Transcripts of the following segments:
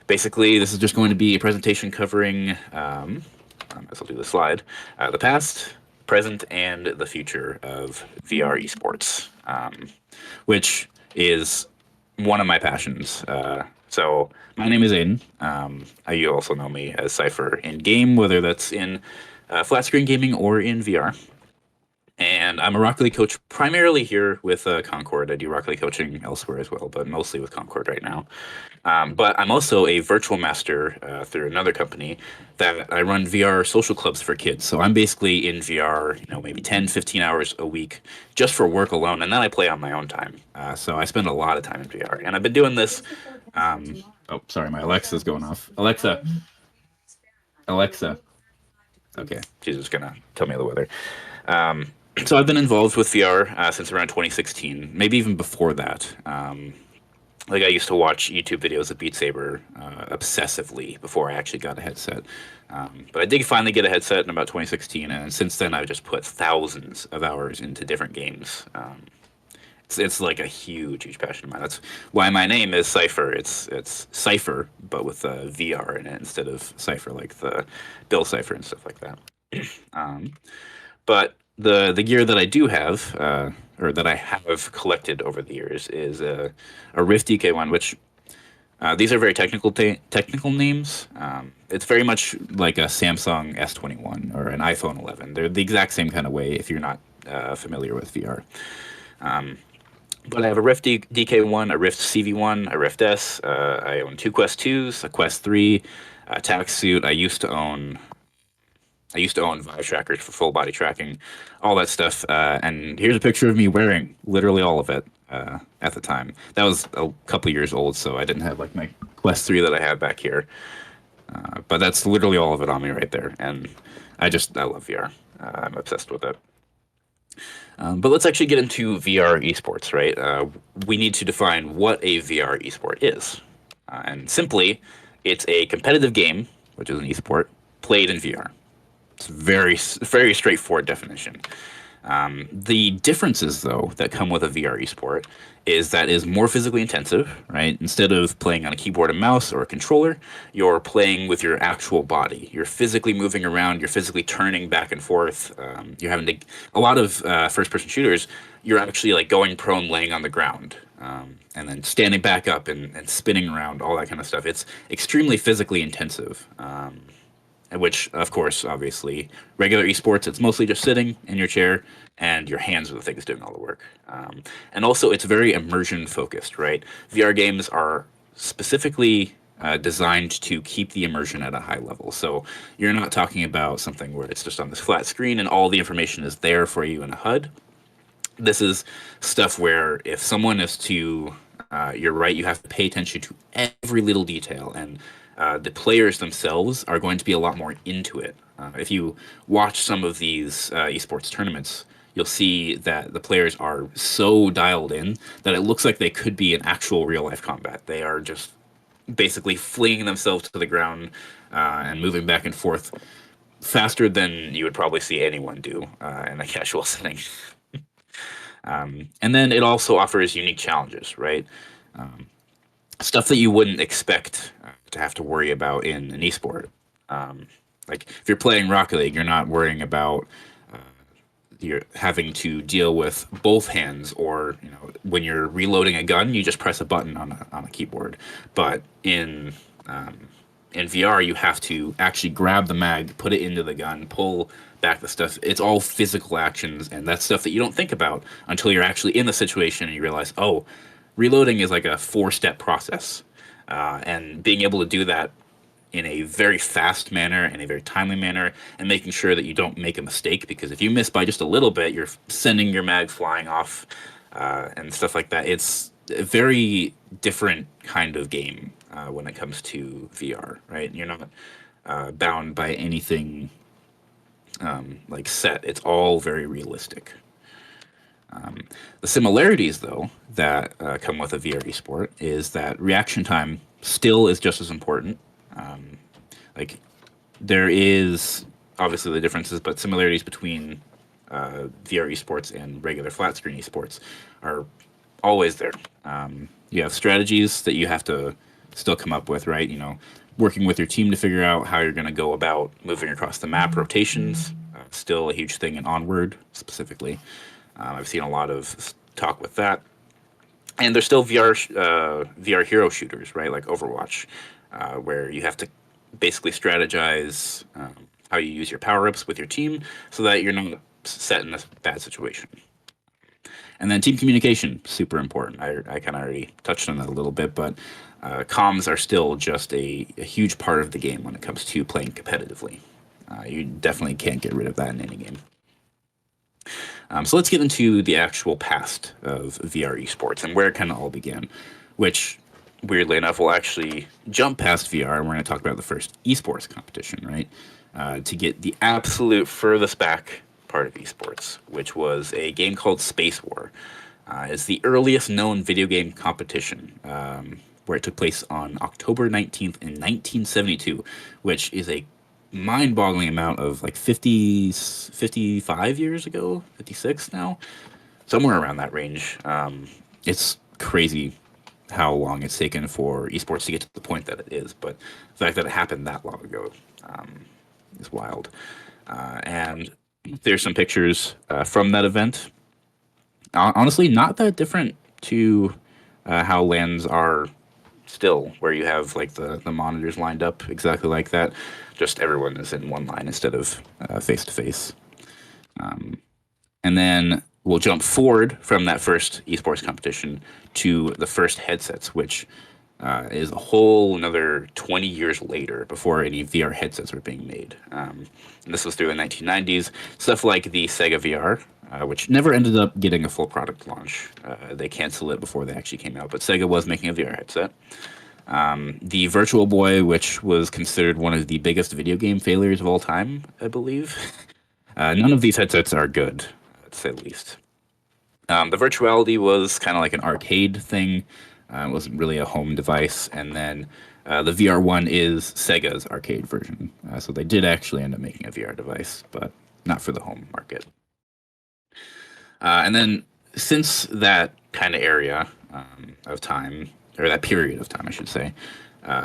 Basically, this is just going to be a presentation covering, I guess I'll do the slide, the past, present, and the future of VR esports, which is one of my passions. So my name is Aiden. You also know me as Cypher in game, whether that's in flat screen gaming or in VR. And I'm a Rocket League coach primarily here with Concord. I do Rocket League coaching elsewhere as well, but mostly with Concord right now. But I'm also a virtual master through another company that I run VR social clubs for kids. So I'm basically in VR, maybe 10, 15 hours a week just for work alone. And then I play on my own time. So I spend a lot of time in VR. And I've been doing this. Oh, sorry, my Alexa's going off. Alexa. Alexa. Okay, she's just going to tell me the weather. So I've been involved with VR since around 2016, maybe even before that. Like I used to watch YouTube videos of Beat Saber obsessively before I actually got a headset. But I did finally get a headset in about 2016, and since then I've just put thousands of hours into different games. It's like a huge passion of mine. That's why my name is Cypher. It's Cypher, but with VR in it instead of Cypher, like the Bill Cypher and stuff like that. But the gear that I do have, or that I have collected over the years, is a Rift DK1, which these are very technical names. It's very much like a Samsung S21 or an iPhone 11. They're the exact same kind of way if you're not familiar with VR. But I have a Rift DK1, a Rift CV1, a Rift S. I own two Quest 2s, a Quest 3, a Tac Suit. I used to own Vive trackers for full body tracking, all that stuff. And here's a picture of me wearing literally all of it at the time. That was a couple years old, so I didn't have like my Quest 3 that I have back here. But that's literally all of it on me right there. And I love VR. I'm obsessed with it. But let's actually get into VR esports, right? We need to define what a VR esport is. And simply, it's a competitive game, which is an esport, played in VR. It's very straightforward definition. The differences, though, that come with a VR esport is that is more physically intensive, right? Instead of playing on a keyboard and mouse or a controller, you're playing with your actual body. You're physically moving around. You're physically turning back and forth. You're having to. A lot of first-person shooters, you're actually like going prone, laying on the ground, and then standing back up and spinning around, all that kind of stuff. It's extremely physically intensive. Which, of course, obviously, regular esports, it's mostly just sitting in your chair and your hands are the things doing all the work. And also, it's very immersion focused, right? VR games are specifically designed to keep the immersion at a high level. So you're not talking about something where it's just on this flat screen and all the information is there for you in a HUD. This is stuff where if someone is to, you're right, you have to pay attention to every little detail, and the players themselves are going to be a lot more into it. If you watch some of these esports tournaments, you'll see that the players are so dialed in that it looks like they could be in actual real life combat. They are just basically flinging themselves to the ground and moving back and forth faster than you would probably see anyone do in a casual setting. And then it also offers unique challenges, right? Stuff that you wouldn't expect to have to worry about in an esport. Like if you're playing Rocket League, you're not worrying about you're having to deal with both hands, or when you're reloading a gun, you just press a button on a keyboard. But in VR, you have to actually grab the mag, put it into the gun, pull back the stuff. It's all physical actions, and that's stuff that you don't think about until you're actually in the situation and you realize, oh, reloading is like a 4-step process. And being able to do that in a very fast manner, in a very timely manner, and making sure that you don't make a mistake, because if you miss by just a little bit, you're sending your mag flying off and stuff like that. It's a very different kind of game when it comes to VR, right? You're not bound by anything like set. It's all very realistic. The similarities, though, that come with a VR esport is that reaction time still is just as important. Like there is obviously the differences, but similarities between VR esports and regular flat screen esports are always there. You have strategies that you have to still come up with, right? Working with your team to figure out how you're going to go about moving across the map, rotations, still a huge thing in Onward specifically. I've seen a lot of talk with that. And there's still VR hero shooters, right? Like Overwatch, where you have to basically strategize how you use your power ups with your team so that you're not set in a bad situation. And then team communication, super important. I kind of already touched on that a little bit, but comms are still just a huge part of the game when it comes to playing competitively. You definitely can't get rid of that in any game. So let's get into the actual past of VR esports and where it kind of all began, which, weirdly enough, will actually jump past VR and we're going to talk about the first esports competition, right? To get the absolute furthest back part of esports, which was a game called Space War. It's the earliest known video game competition, where it took place on October 19th in 1972, which is a mind-boggling amount of like 55 years ago, 56 now, somewhere around that range. It's crazy how long it's taken for esports to get to the point that it is, but the fact that it happened that long ago is wild. And there's some pictures from that event. Honestly, not that different to how lands are still, where you have like the monitors lined up exactly like that. Just everyone is in one line instead of face to face. And then we'll jump forward from that first esports competition to the first headsets, which is a whole another 20 years later before any VR headsets were being made. And this was through the 1990s. Stuff like the Sega VR, which never ended up getting a full product launch. They canceled it before they actually came out, but Sega was making a VR headset. The Virtual Boy, which was considered one of the biggest video game failures of all time, I believe. None of these headsets are good, to say the least. The virtuality was kind of like an arcade thing. It wasn't really a home device. And then the VR1 is Sega's arcade version. So they did actually end up making a VR device, but not for the home market. And then since that kind of area of time, or that period of time, I should say,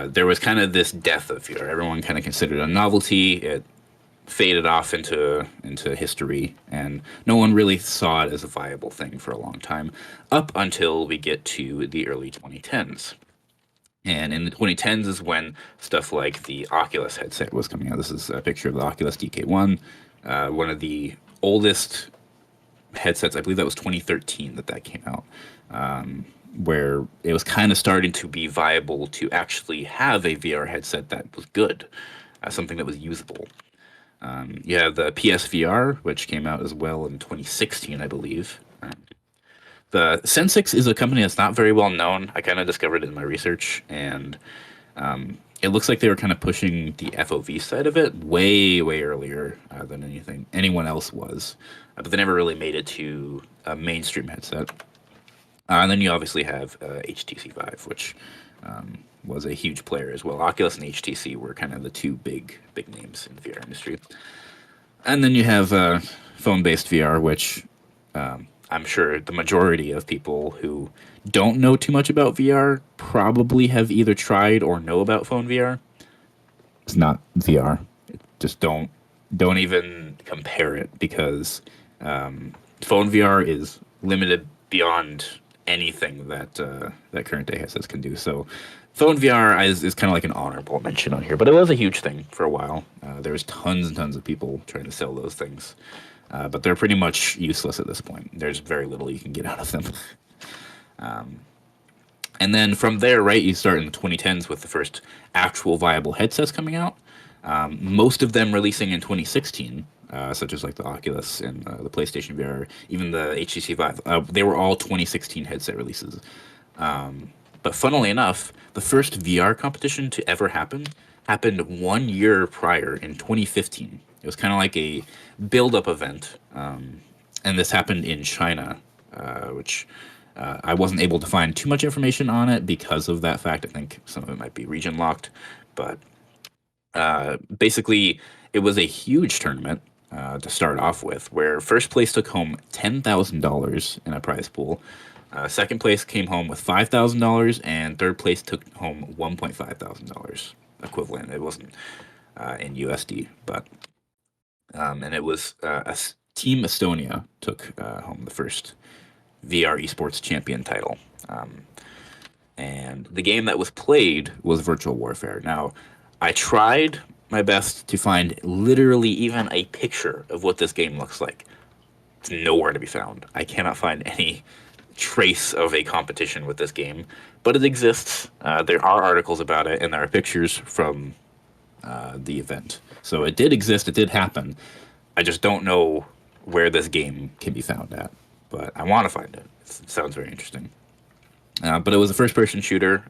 there was kind of this death of VR. Everyone kind of considered it a novelty. It faded off into history, and no one really saw it as a viable thing for a long time, up until we get to the early 2010s. And in the 2010s is when stuff like the Oculus headset was coming out. This is a picture of the Oculus DK1, one of the oldest headsets. I believe that was 2013 that came out, where it was kind of starting to be viable to actually have a VR headset that was good, something that was usable. You have the PSVR, which came out as well in 2016, I believe. The Sensix is a company that's not very well known. I kind of discovered it in my research, and it looks like they were kind of pushing the FOV side of it way, way earlier than anyone else was. But they never really made it to a mainstream headset. And then you obviously have HTC Vive, which was a huge player as well. Oculus and HTC were kind of the two big names in the VR industry. And then you have phone-based VR, which I'm sure the majority of people who don't know too much about VR probably have either tried or know about phone VR. It's not VR. Just don't even compare it, because phone VR is limited beyond anything that current day headsets can do. So phone VR is kind of like an honorable mention on here, but it was a huge thing for a while. There was tons and tons of people trying to sell those things, but they're pretty much useless at this point. There's very little you can get out of them. And then from there, right, you start in the 2010s with the first actual viable headsets coming out. Most of them releasing in 2016, such as like the Oculus and the PlayStation VR, even the HTC Vive. They were all 2016 headset releases. But funnily enough, the first VR competition to ever happened 1 year prior in 2015. It was kind of like a build-up event, and this happened in China, which I wasn't able to find too much information on it because of that fact. I think some of it might be region locked, but basically, it was a huge tournament to start off with, where first place took home $10,000 in a prize pool. Second place came home with $5,000, and third place took home $1,500 equivalent. It wasn't in USD, but and it was Team Estonia took home the first VR esports champion title. And the game that was played was Virtual Warfare. Now, I tried my best to find literally even a picture of what this game looks like. It's nowhere to be found. I cannot find any trace of a competition with this game, but it exists. There are articles about it, and there are pictures from the event. So it did exist. It did happen. I just don't know where this game can be found at, but I want to find it. It sounds very interesting. But it was a first-person shooter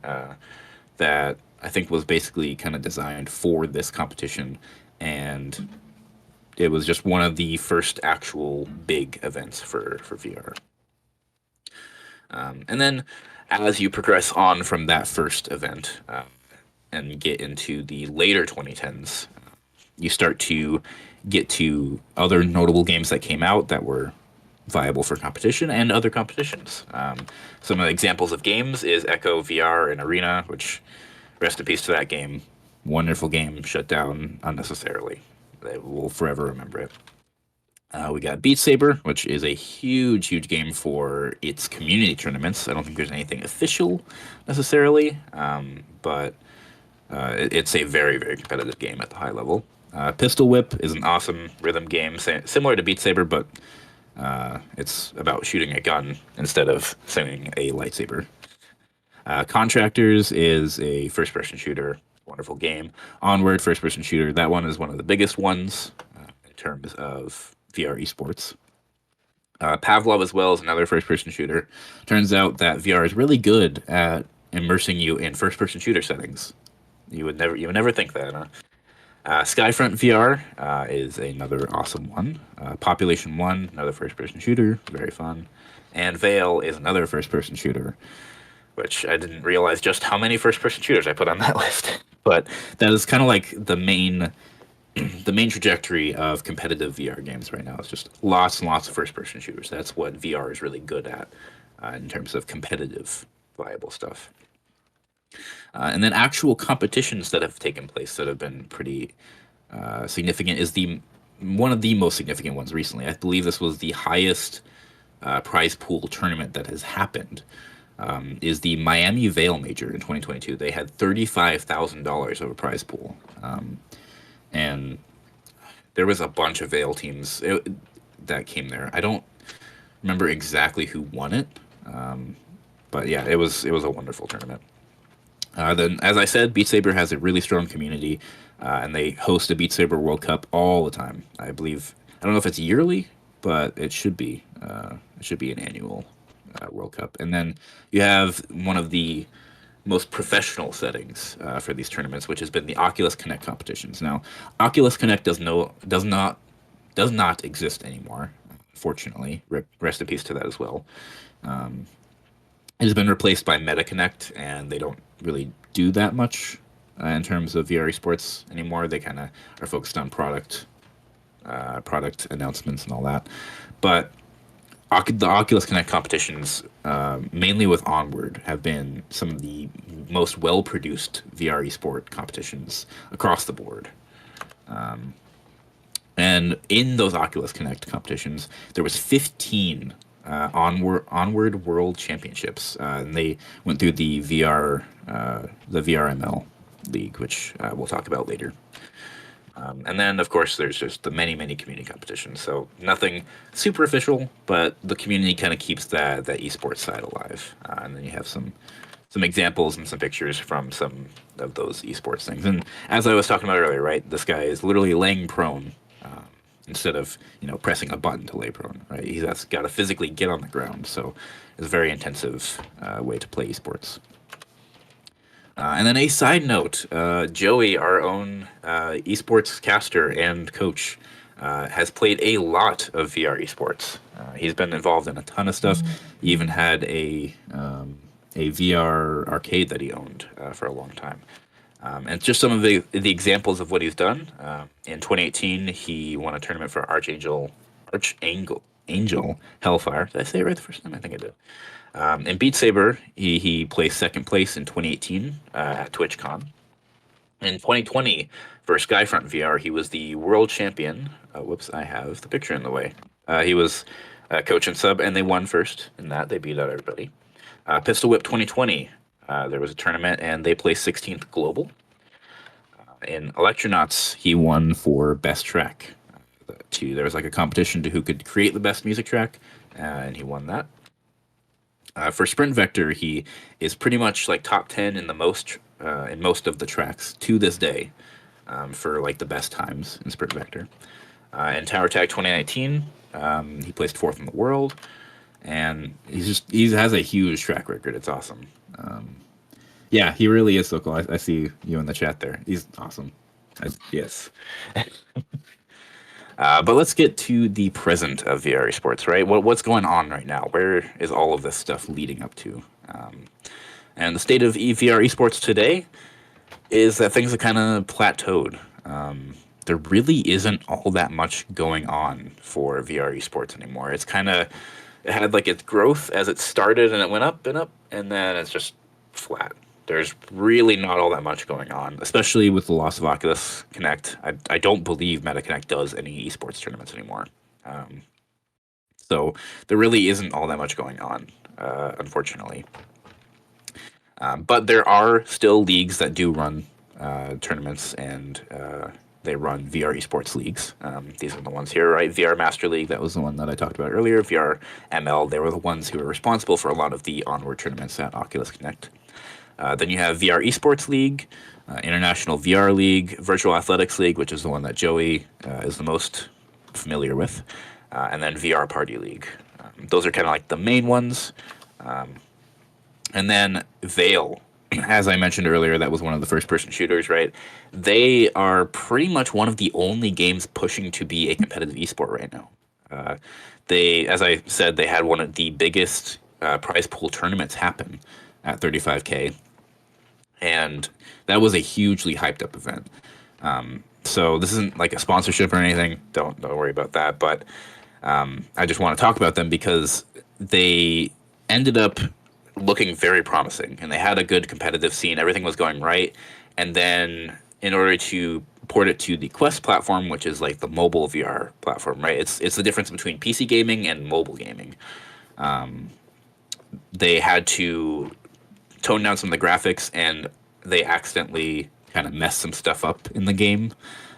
that I think was basically kind of designed for this competition, and it was just one of the first actual big events for VR. And then, as you progress on from that first event and get into the later 2010s, you start to get to other notable games that came out that were viable for competition and other competitions. Some of the examples of games is Echo VR and Arena, which, rest in peace to that game. Wonderful game, shut down unnecessarily. They will forever remember it. We got Beat Saber, which is a huge, huge game for its community tournaments. I don't think there's anything official necessarily, but it's a very, very competitive game at the high level. Pistol Whip is an awesome rhythm game, similar to Beat Saber, but it's about shooting a gun instead of swinging a lightsaber. Contractors is a first-person shooter, wonderful game. Onward, first-person shooter, that one is one of the biggest ones in terms of VR esports. Pavlov as well is another first-person shooter. Turns out that VR is really good at immersing you in first-person shooter settings. You would never think that, huh? Skyfront VR is another awesome one. Population 1, another first-person shooter, very fun. And Veil is another first-person shooter, which I didn't realize just how many first-person shooters I put on that list. But that is kind of like the main trajectory of competitive VR games right now. It's just lots and lots of first-person shooters. That's what VR is really good at in terms of competitive, viable stuff. And then actual competitions that have taken place that have been pretty significant is one of the most significant ones recently. I believe this was the highest prize pool tournament that has happened. Is the Miami Veil Major in 2022. They had $35,000 of a prize pool, and there was a bunch of Veil teams that came there. I don't remember exactly who won it, but yeah, it was a wonderful tournament. Then, as I said, Beat Saber has a really strong community, and they host a Beat Saber World Cup all the time. I believe, I don't know if it's yearly, but it should be. It should be an annual World Cup. And then you have one of the most professional settings for these tournaments, which has been the Oculus Connect competitions. Now, Oculus Connect does not exist anymore. Fortunately, rest in peace to that as well. It has been replaced by MetaConnect, and they don't really do that much in terms of VR esports anymore. They kind of are focused on product announcements and all that. But the Oculus Connect competitions, mainly with Onward, have been some of the most well-produced VR esport competitions across the board. And in those Oculus Connect competitions, there was 15 Onward World Championships, and they went through the VRML League, which we'll talk about later. And then, of course, there's just the many, many community competitions. So nothing super official, but the community kind of keeps that esports side alive. And then you have some examples and some pictures from some of those esports things. And as I was talking about earlier, right, this guy is literally laying prone instead of pressing a button to lay prone. Right, he's got to physically get on the ground. So it's a very intensive way to play esports. And then a side note, Joey, our own esports caster and coach, has played a lot of VR esports. He's been involved in a ton of stuff. He even had a VR arcade that he owned for a long time. And just some of the examples of what he's done. In 2018, he won a tournament for Archangel Angel Hellfire. Did I say it right the first time? I think I did. In Beat Saber, he placed second place in 2018 at TwitchCon. In 2020, for Skyfront VR, he was the world champion. Whoops, I have the picture in the way. He was coach and sub, and they won first in that. They beat out everybody. Pistol Whip 2020, there was a tournament, and they placed 16th global. In Electronauts, he won for best track. There was like a competition to who could create the best music track, and he won that. For Sprint Vector, he is pretty much like top 10 in most of the tracks to this day, for like the best times in Sprint Vector. In Tower Tag 2019, he placed fourth in the world, and he has a huge track record. It's awesome. Yeah, he really is so cool. I see you in the chat there. He's awesome. Yes. But let's get to the present of VR esports, right? What's going on right now? Where is all of this stuff leading up to? And the state of VR esports today is that things have kind of plateaued. There really isn't all that much going on for VR esports anymore. It had like its growth as it started, and it went up and up, and then it's just flat. There's really not all that much going on, especially with the loss of Oculus Connect. I don't believe MetaConnect does any esports tournaments anymore. So there really isn't all that much going on, unfortunately. But there are still leagues that do run tournaments, and they run VR esports leagues. These are the ones here, right? VR Master League, that was the one that I talked about earlier. VR ML, they were the ones who were responsible for a lot of the onward tournaments at Oculus Connect. Then you have VR Esports League, International VR League, Virtual Athletics League, which is the one that Joey is the most familiar with, and then VR Party League. Those are kind of like the main ones. And then Veil, as I mentioned earlier, that was one of the first-person shooters, right? They are pretty much one of the only games pushing to be a competitive esport right now. As I said, they had one of the biggest prize pool tournaments happen at 35K. And that was a hugely hyped up event. So this isn't like a sponsorship or anything. Don't worry about that. But I just want to talk about them because they ended up looking very promising, and they had a good competitive scene. Everything was going right. And then in order to port it to the Quest platform, which is like the mobile VR platform, right? It's the difference between PC gaming and mobile gaming. They had to tone down some of the graphics, and they accidentally kind of messed some stuff up in the game.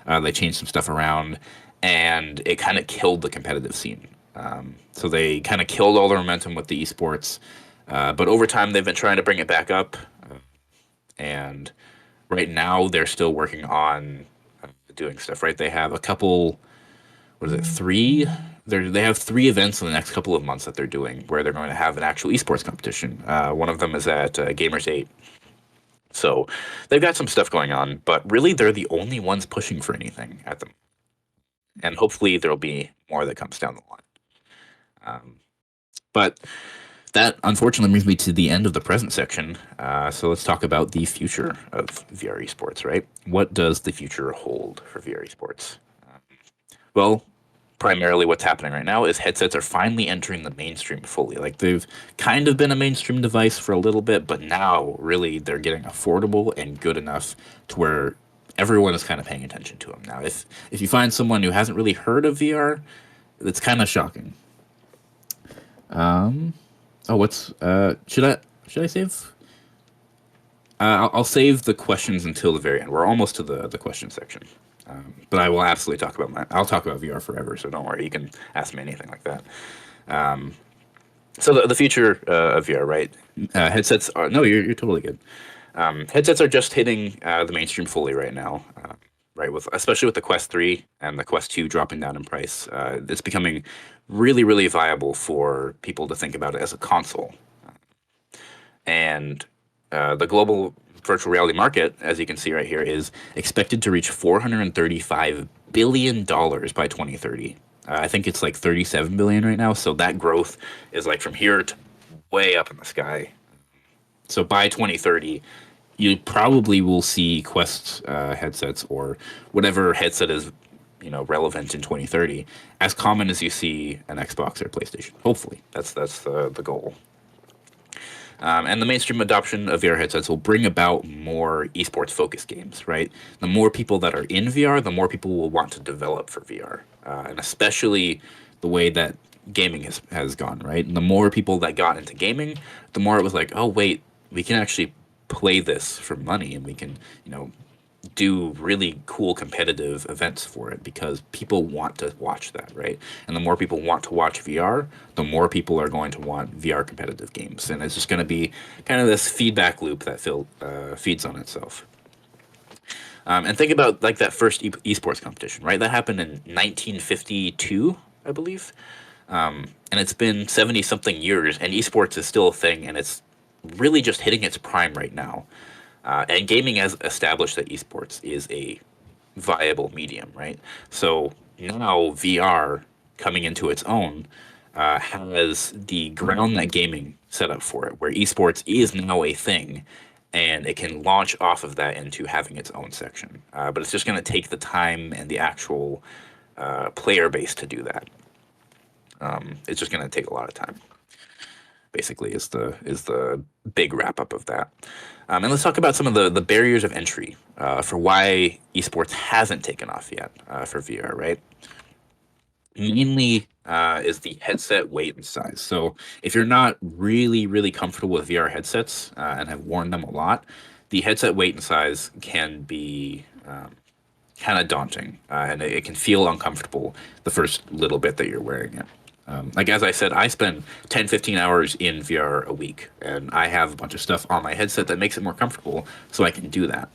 They changed some stuff around, and it kind of killed the competitive scene. So they kind of killed all the momentum with the esports. But over time, they've been trying to bring it back up. And right now, they're still working on doing stuff, right? They have a couple, what is it, three? They have 3 events in the next couple of months that they're doing where they're going to have an actual esports competition. One of them is at Gamers 8. So they've got some stuff going on, but really they're the only ones pushing for anything at them. And hopefully there'll be more that comes down the line. But that unfortunately brings me to the end of the present section. So let's talk about the future of VR esports, right? What does the future hold for VR esports? Well, primarily what's happening right now is headsets are finally entering the mainstream fully. Like, they've kind of been a mainstream device for a little bit, but now really they're getting affordable and good enough to where everyone is kind of paying attention to them now. If you find someone who hasn't really heard of VR, it's kind of shocking. Should I save? I'll save the questions until the very end. We're almost to the question section. But I will absolutely I'll talk about VR forever, so don't worry. You can ask me anything like that. So the future of VR, right? Headsets are, no, you're totally good. Headsets are just hitting the mainstream fully right now, right? Especially with the Quest 3 and the Quest 2 dropping down in price. It's becoming really, really viable for people to think about it as a console. And the global virtual reality market, as you can see right here, is expected to reach $435 billion by 2030. I think it's like 37 billion right now. So that growth is like from here to way up in the sky. So by 2030, you probably will see Quest headsets or whatever headset is, relevant in 2030, as common as you see an Xbox or PlayStation. Hopefully, that's the goal. And the mainstream adoption of VR headsets will bring about more esports focused games, right? The more people that are in VR, the more people will want to develop for VR. And especially the way that gaming has gone, right? And the more people that got into gaming, the more it was like, oh, wait, we can actually play this for money and we can, do really cool competitive events for it because people want to watch that, right? And the more people want to watch VR, the more people are going to want VR competitive games, and it's just going to be kind of this feedback loop that feeds on itself. And think about like that first esports competition, right? That happened in 1952, I believe, and it's been 70 something years, and esports is still a thing, and it's really just hitting its prime right now. And gaming has established that esports is a viable medium, right? So now VR coming into its own has the ground that gaming set up for it, where esports is now a thing, and it can launch off of that into having its own section. But it's just going to take the time and the actual player base to do that. It's just going to take a lot of time. Basically, is the big wrap up of that. And let's talk about some of the barriers of entry for why esports hasn't taken off yet for VR, right? Mainly is the headset weight and size. So if you're not really, really comfortable with VR headsets and have worn them a lot, the headset weight and size can be kind of daunting, and it can feel uncomfortable the first little bit that you're wearing it. Like as I said, I spend 10, 15 hours in VR a week, and I have a bunch of stuff on my headset that makes it more comfortable, so I can do that.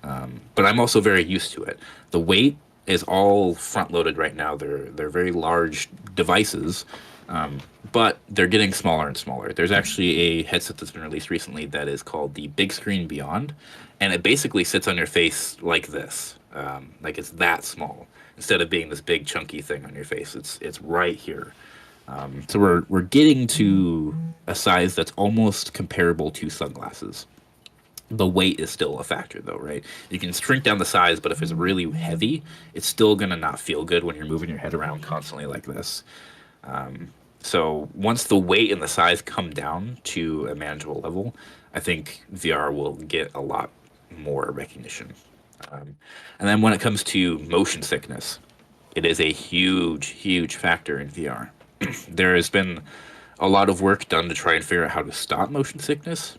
But I'm also very used to it. The weight is all front loaded right now. They're very large devices, but they're getting smaller and smaller. There's actually a headset that's been released recently that is called the Big Screen Beyond, and it basically sits on your face like this, like it's that small. Instead of being this big chunky thing on your face, it's right here. So we're getting to a size that's almost comparable to sunglasses. The weight is still a factor though, right? You can shrink down the size, but if it's really heavy, it's still gonna not feel good when you're moving your head around constantly like this. So once the weight and the size come down to a manageable level, I think VR will get a lot more recognition. And then when it comes to motion sickness, it is a huge, huge factor in VR. There has been a lot of work done to try and figure out how to stop motion sickness,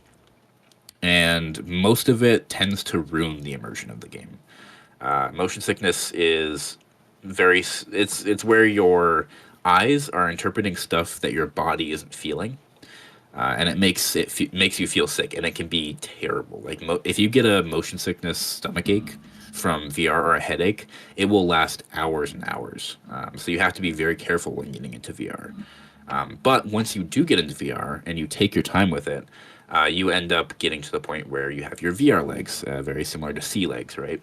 and most of it tends to ruin the immersion of the game. Motion sickness is it's where your eyes are interpreting stuff that your body isn't feeling, and it makes you feel sick, and it can be terrible. Like if you get a motion sickness stomach ache from VR or a headache, it will last hours and hours. So you have to be very careful when getting into VR. But once you do get into VR and you take your time with it, you end up getting to the point where you have your VR legs, very similar to sea legs, right?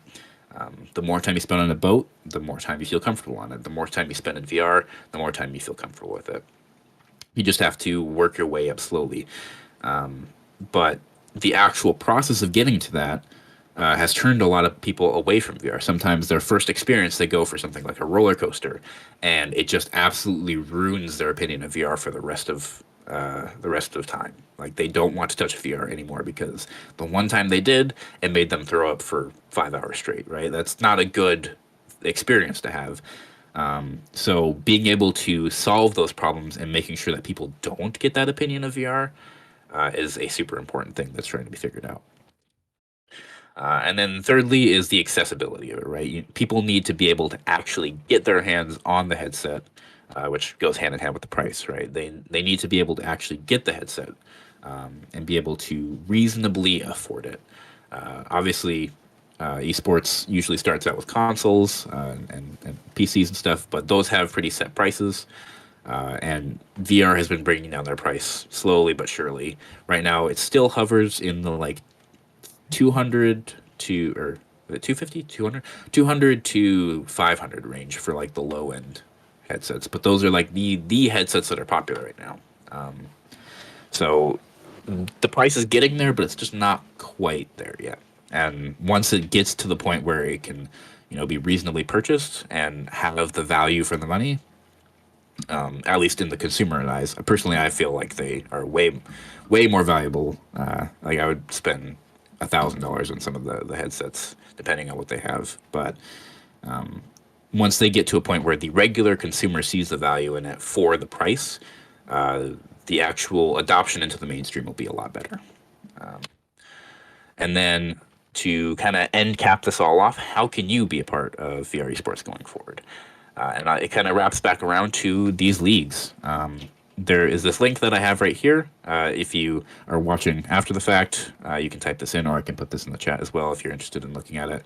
The more time you spend on a boat, the more time you feel comfortable on it. The more time you spend in VR, the more time you feel comfortable with it. You just have to work your way up slowly. But the actual process of getting to that has turned a lot of people away from VR. Sometimes their first experience, they go for something like a roller coaster, and it just absolutely ruins their opinion of VR for the rest of time. Like they don't want to touch VR anymore because the one time they did, it made them throw up for 5 hours straight. Right? That's not a good experience to have. So being able to solve those problems and making sure that people don't get that opinion of VR is a super important thing that's trying to be figured out. And then thirdly is the accessibility of it, right? People need to be able to actually get their hands on the headset, which goes hand in hand with the price, right? They need to be able to actually get the headset and be able to reasonably afford it. Obviously, esports usually starts out with consoles and PCs and stuff, but those have pretty set prices. And VR has been bringing down their price slowly but surely. Right now, it still hovers in the like 200 to or 250 200 to 500 range for like the low end headsets, but those are like the headsets that are popular right now. So the price is getting there, but it's just not quite there yet. And once it gets to the point where it can, be reasonably purchased and have the value for the money, at least in the consumer eyes, personally, I feel like they are way more valuable. Like I would spend $1,000 on some of the headsets, depending on what they have. But once they get to a point where the regular consumer sees the value in it for the price, uh, the actual adoption into the mainstream will be a lot better. And then to kind of end cap this all off, how can you be a part of VR esports going forward? It kind of wraps back around to these leagues. There is this link that I have right here. If you are watching after the fact, you can type this in, or I can put this in the chat as well if you're interested in looking at it.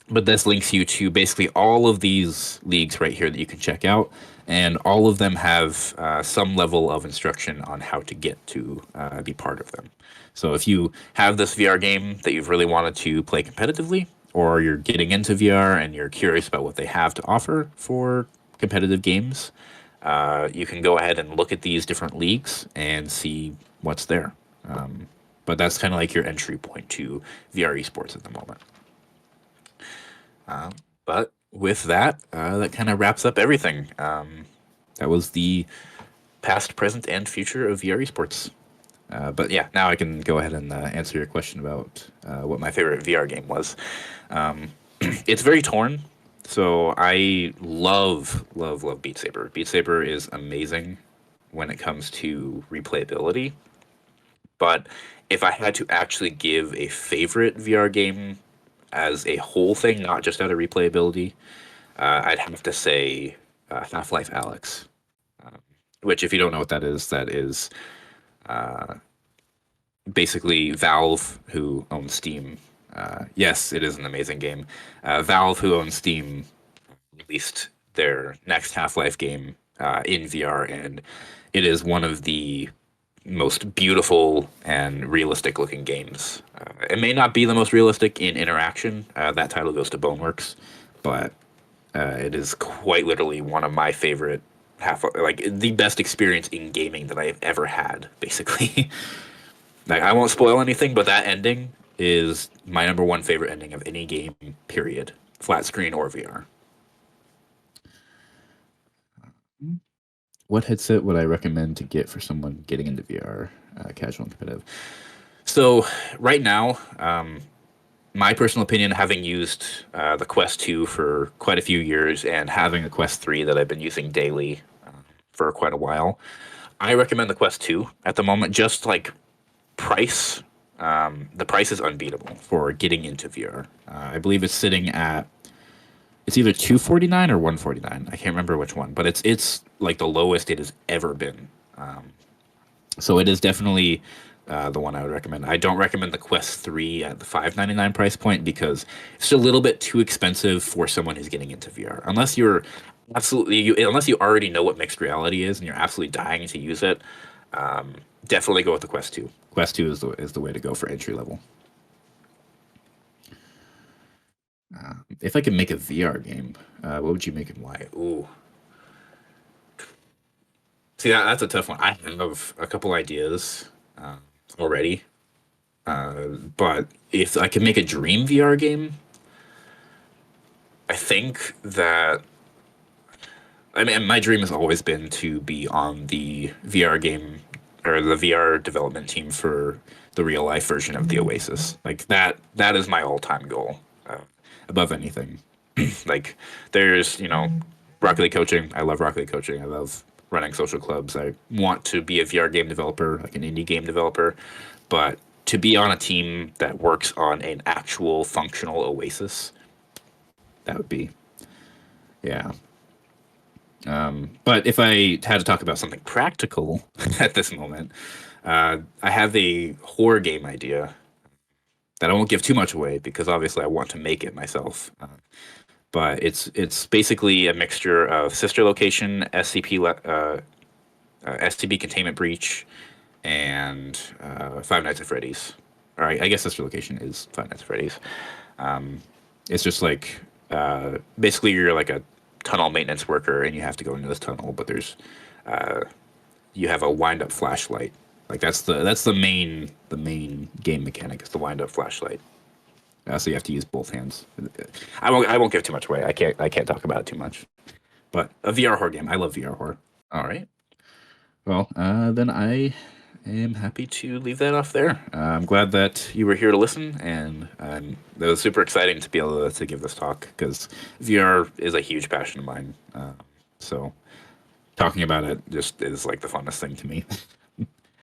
But this links you to basically all of these leagues right here that you can check out, and all of them have some level of instruction on how to get to be part of them. So if you have this VR game that you've really wanted to play competitively, or you're getting into VR and you're curious about what they have to offer for competitive games, you can go ahead and look at these different leagues and see what's there. But that's kind of like your entry point to VR esports at the moment. But with that, that kind of wraps up everything. That was the past, present, and future of VR esports. But yeah, now I can go ahead and answer your question about what my favorite VR game was. It's very torn. So I love Beat Saber. Beat Saber is amazing when it comes to replayability. But if I had to actually give a favorite VR game as a whole thing, not just out of replayability, I'd have to say Half-Life Alyx, which, if you don't know what that is basically Valve, who owns Steam. Yes, it is an amazing game. Valve, who owns Steam, released their next Half-Life game in VR, and it is one of the most beautiful and realistic looking games. It may not be the most realistic in interaction. That title goes to Boneworks, but it is quite literally one of my favorite like the best experience in gaming that I've ever had, basically. Like, I won't spoil anything, but that ending is my number one favorite ending of any game, period. Flat screen or VR. What headset would I recommend to get for someone getting into VR, casual and competitive? So, right now, my personal opinion, having used the Quest 2 for quite a few years and having a Quest 3 that I've been using daily for quite a while, I recommend the Quest 2 at the moment, just like price. The price is unbeatable for getting into VR. I believe it's sitting at, it's either 249 or 149. I can't remember which one, but it's like the lowest it has ever been. So it is definitely the one I would recommend. I don't recommend the Quest 3 at the 599 price point because it's a little bit too expensive for someone who's getting into VR. Unless you're unless you already know what mixed reality is and you're absolutely dying to use it, definitely go with the Quest 2. Quest 2 is the way to go for entry level. If I could make a VR game, what would you make and why? Ooh. See, that's a tough one. I have a couple ideas already, but if I could make a dream VR game, I think that, I mean, my dream has always been to be on the VR game or the VR development team for the real life version of the Oasis. Like that is my all time goal, above anything. Like, there's, Rocket League coaching. I love Rocket League coaching. I love running social clubs. I want to be a VR game developer, like an indie game developer, but to be on a team that works on an actual functional Oasis, that would be, yeah. But if I had to talk about something practical at this moment, I have a horror game idea that I won't give too much away because obviously I want to make it myself. But it's basically a mixture of Sister Location, SCP Containment Breach, and Five Nights at Freddy's. All right, I guess Sister Location is Five Nights at Freddy's. It's just like basically you're like a tunnel maintenance worker and you have to go into this tunnel, but there's you have a wind up flashlight Like that's the main game mechanic is the wind up flashlight. So you have to use both hands. I won't give too much away. I can't talk about it too much. But a VR horror game. I love VR horror. All right. Well, then I am happy to leave that off there. I'm glad that you were here to listen, and it was super exciting to be able to give this talk because VR is a huge passion of mine. So talking about it just is like the funnest thing to me.